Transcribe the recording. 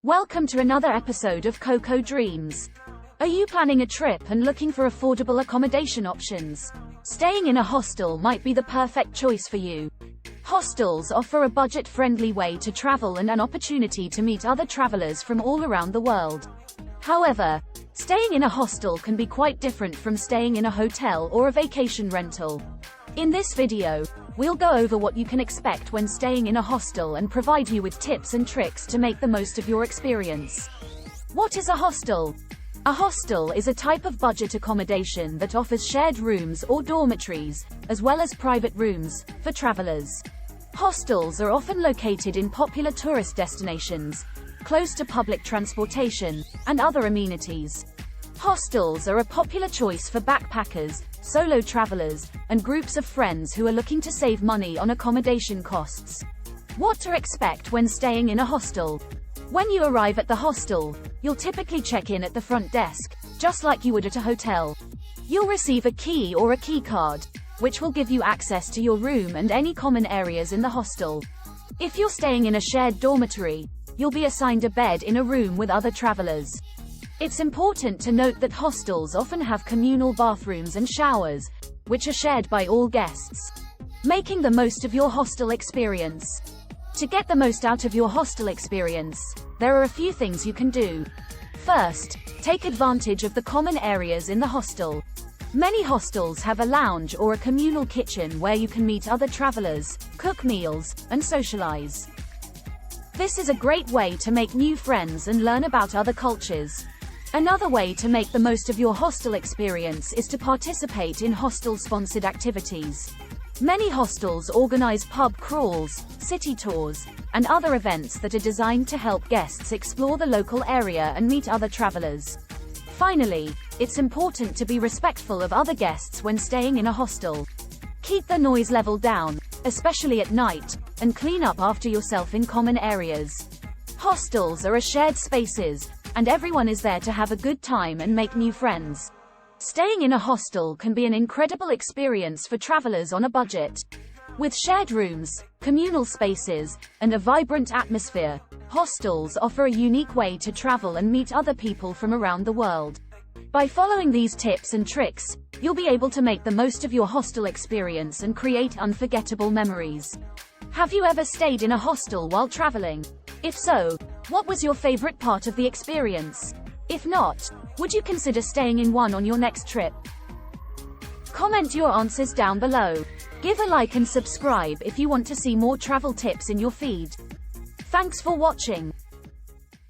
Welcome to another episode of Coco Dreams. Are you planning a trip and looking for affordable accommodation options? Staying in a hostel might be the perfect choice for you. Hostels offer a budget-friendly way to travel and an opportunity to meet other travelers from all around the world. However, staying in a hostel can be quite different from staying in a hotel or a vacation rental. In this video, we'll go over what you can expect when staying in a hostel and provide you with tips and tricks to make the most of your experience. What is a hostel? A hostel is a type of budget accommodation that offers shared rooms or dormitories, as well as private rooms, for travelers. Hostels are often located in popular tourist destinations, close to public transportation, and other amenities. Hostels are a popular choice for backpackers, solo travelers, and groups of friends who are looking to save money on accommodation costs. What to expect when staying in a hostel? When you arrive at the hostel, you'll typically check in at the front desk, just like you would at a hotel. You'll receive a key or a key card, which will give you access to your room and any common areas in the hostel. If you're staying in a shared dormitory, you'll be assigned a bed in a room with other travelers. It's important to note that hostels often have communal bathrooms and showers, which are shared by all guests. Making the most of your hostel experience. To get the most out of your hostel experience, there are a few things you can do. First, take advantage of the common areas in the hostel. Many hostels have a lounge or a communal kitchen where you can meet other travelers, cook meals, and socialize. This is a great way to make new friends and learn about other cultures. Another way to make the most of your hostel experience is to participate in hostel-sponsored activities. Many hostels organize pub crawls, city tours, and other events that are designed to help guests explore the local area and meet other travelers. Finally, it's important to be respectful of other guests when staying in a hostel. Keep the noise level down, especially at night, and clean up after yourself in common areas. Hostels are shared spaces, and everyone is there to have a good time and make new friends. Staying in a hostel can be an incredible experience for travelers on a budget. With shared rooms, communal spaces, and a vibrant atmosphere, hostels offer a unique way to travel and meet other people from around the world. By following these tips and tricks, you'll be able to make the most of your hostel experience and create unforgettable memories. Have you ever stayed in a hostel while traveling? If so, what was your favorite part of the experience? If not, would you consider staying in one on your next trip? Comment your answers down below. Give a like and subscribe if you want to see more travel tips in your feed. Thanks for watching.